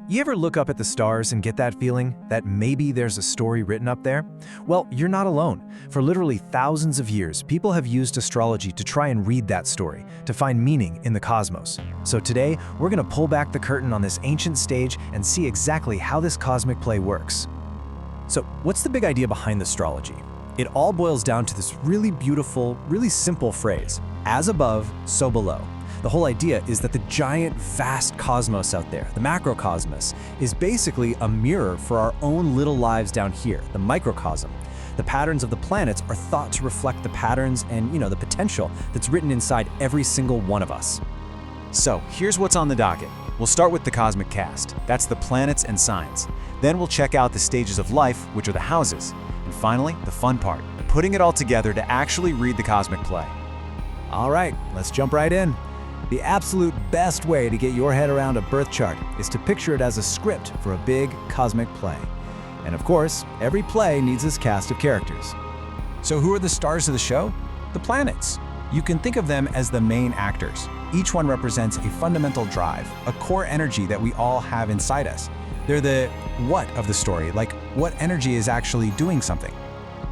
You ever look up at the stars and get that feeling that maybe there's a story written up there? Well, you're not alone. For literally thousands of years, people have used astrology to try and read that story, to find meaning in the cosmos. So today, we're going to pull back the curtain on this ancient stage and see exactly how this cosmic play works. So, what's the big idea behind astrology? It all boils down to this really beautiful, really simple phrase, as above, so below. The whole idea is that the giant, vast cosmos out there, the macrocosmos, is basically a mirror for our own little lives down here, the microcosm. The patterns of the planets are thought to reflect the patterns and, the potential that's written inside every single one of us. So, here's what's on the docket. We'll start with the cosmic cast. That's the planets and signs. Then we'll check out the stages of life, which are the houses. And finally, the fun part, putting it all together to actually read the cosmic play. All right, let's jump right in. The absolute best way to get your head around a birth chart is to picture it as a script for a big cosmic play. And of course, every play needs its cast of characters. So who are the stars of the show? The planets. You can think of them as the main actors. Each one represents a fundamental drive, a core energy that we all have inside us. They're the what of the story, like what energy is actually doing something.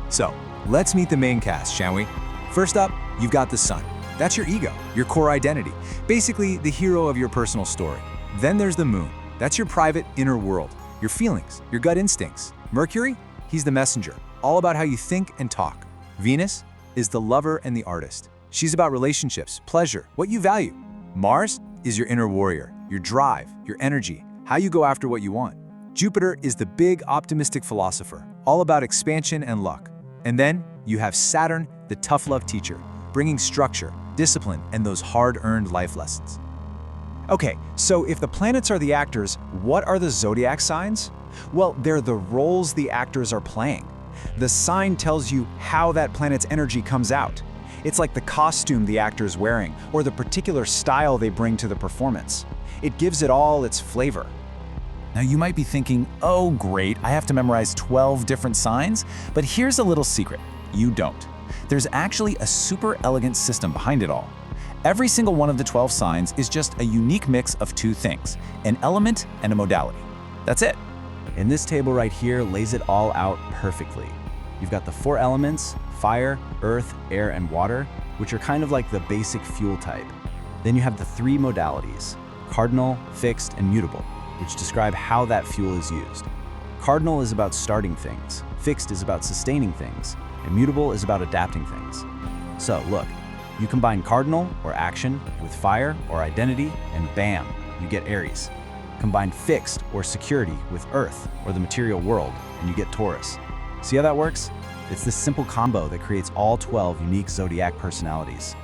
So, let's meet the main cast, shall we? First up, you've got the sun. That's your ego, your core identity, basically the hero of your personal story. Then there's the moon. That's your private inner world, your feelings, your gut instincts. Mercury, he's the messenger, all about how you think and talk. Venus is the lover and the artist. She's about relationships, pleasure, what you value. Mars is your inner warrior, your drive, your energy, how you go after what you want. Jupiter is the big, optimistic philosopher, all about expansion and luck. And then you have Saturn, the tough love teacher, bringing structure, discipline, and those hard-earned life lessons. Okay, so if the planets are the actors, what are the zodiac signs? Well, they're the roles the actors are playing. The sign tells you how that planet's energy comes out. It's like the costume the actor's wearing, or the particular style they bring to the performance. It gives it all its flavor. Now you might be thinking, oh great, I have to memorize 12 different signs? But here's a little secret, you don't. There's actually a super elegant system behind it all. Every single one of the 12 signs is just a unique mix of two things, an element and a modality. That's it. And this table right here lays it all out perfectly. You've got the 4 elements, fire, earth, air, and water, which are kind of like the basic fuel type. Then you have the 3 modalities, cardinal, fixed, and mutable, which describe how that fuel is used. Cardinal is about starting things, fixed is about sustaining things, and mutable is about adapting things. So look, you combine cardinal, or action, with fire, or identity, and bam, you get Aries. Combine fixed, or security, with earth, or the material world, and you get Taurus. See how that works? It's this simple combo that creates all 12 unique zodiac personalities.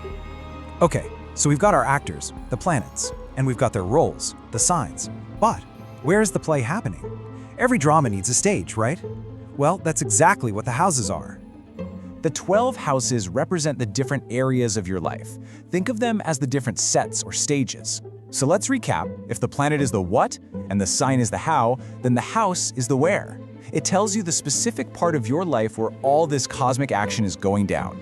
Okay, so we've got our actors, the planets, and we've got their roles, the signs. But where's the play happening? Every drama needs a stage, right? Well, that's exactly what the houses are. The 12 houses represent the different areas of your life. Think of them as the different sets or stages. So let's recap. If the planet is the what and the sign is the how, then the house is the where. It tells you the specific part of your life where all this cosmic action is going down.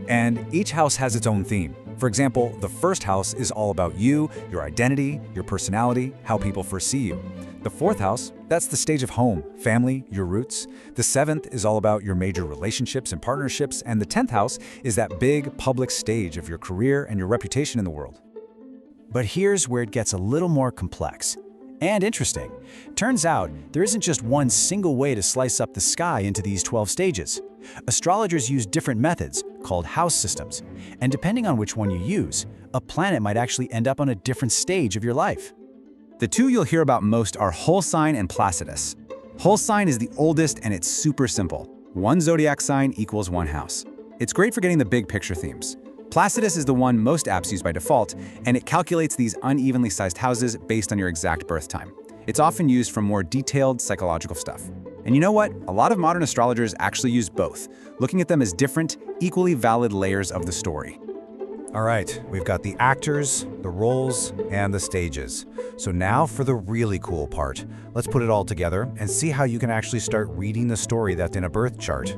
And each house has its own theme. For example, the first house is all about you, your identity, your personality, how people first see you. The 4th house, that's the stage of home, family, your roots. The 7th is all about your major relationships and partnerships, and the 10th house is that big public stage of your career and your reputation in the world. But here's where it gets a little more complex and interesting. Turns out, there isn't just one single way to slice up the sky into these 12 stages. Astrologers use different methods, called house systems, and depending on which one you use, a planet might actually end up on a different stage of your life. The 2 you'll hear about most are whole sign and Placidus. Whole sign is the oldest and it's super simple. 1 zodiac sign equals 1 house. It's great for getting the big picture themes. Placidus is the one most apps use by default, and it calculates these unevenly sized houses based on your exact birth time. It's often used for more detailed psychological stuff. And you know what? A lot of modern astrologers actually use both, looking at them as different, equally valid layers of the story. All right, we've got the actors, the roles, and the stages. So now for the really cool part. Let's put it all together and see how you can actually start reading the story that's in a birth chart.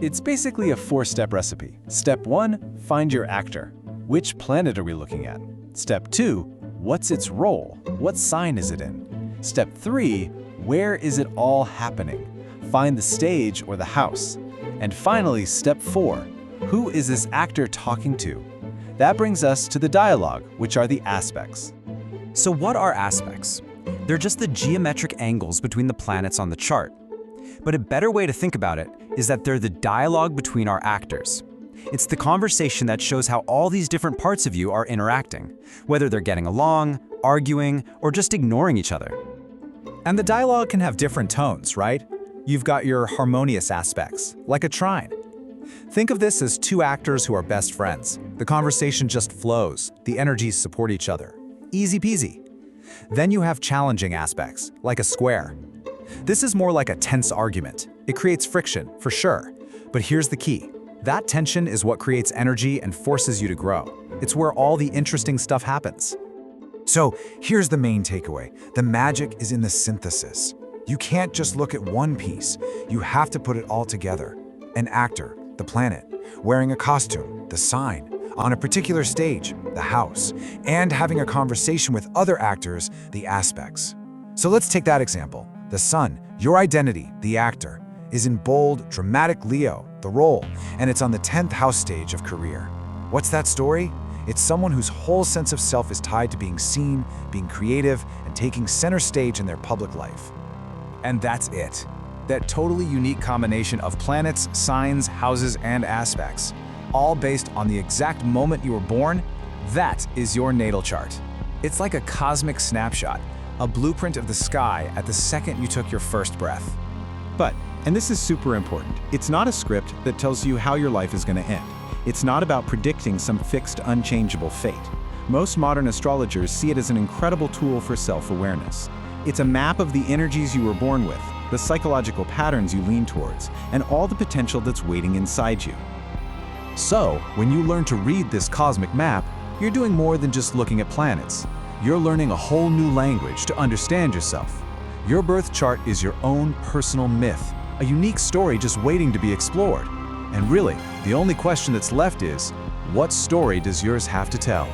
It's basically a 4-step recipe. Step 1, find your actor. Which planet are we looking at? Step 2, what's its role? What sign is it in? Step 3, where is it all happening? Find the stage or the house. And finally, step 4, who is this actor talking to? That brings us to the dialogue, which are the aspects. So what are aspects? They're just the geometric angles between the planets on the chart. But a better way to think about it is that they're the dialogue between our actors. It's the conversation that shows how all these different parts of you are interacting, whether they're getting along, arguing, or just ignoring each other. And the dialogue can have different tones, right? You've got your harmonious aspects, like a trine. Think of this as two actors who are best friends. The conversation just flows, the energies support each other. Easy peasy. Then you have challenging aspects, like a square. This is more like a tense argument. It creates friction, for sure. But here's the key. That tension is what creates energy and forces you to grow. It's where all the interesting stuff happens. So here's the main takeaway. The magic is in the synthesis. You can't just look at one piece. You have to put it all together. An actor, the planet, wearing a costume, the sign, on a particular stage, the house, and having a conversation with other actors, the aspects. So let's take that example. The sun, your identity, the actor, is in bold, dramatic Leo, the role, and it's on the 10th house stage of career. What's that story? It's someone whose whole sense of self is tied to being seen, being creative, and taking center stage in their public life. And that's it. That totally unique combination of planets, signs, houses, and aspects, all based on the exact moment you were born, that is your natal chart. It's like a cosmic snapshot, a blueprint of the sky at the second you took your first breath. But, and this is super important, it's not a script that tells you how your life is going to end. It's not about predicting some fixed, unchangeable fate. Most modern astrologers see it as an incredible tool for self-awareness. It's a map of the energies you were born with, the psychological patterns you lean towards, and all the potential that's waiting inside you. So, when you learn to read this cosmic map, you're doing more than just looking at planets. You're learning a whole new language to understand yourself. Your birth chart is your own personal myth, a unique story just waiting to be explored. And really, the only question that's left is, what story does yours have to tell?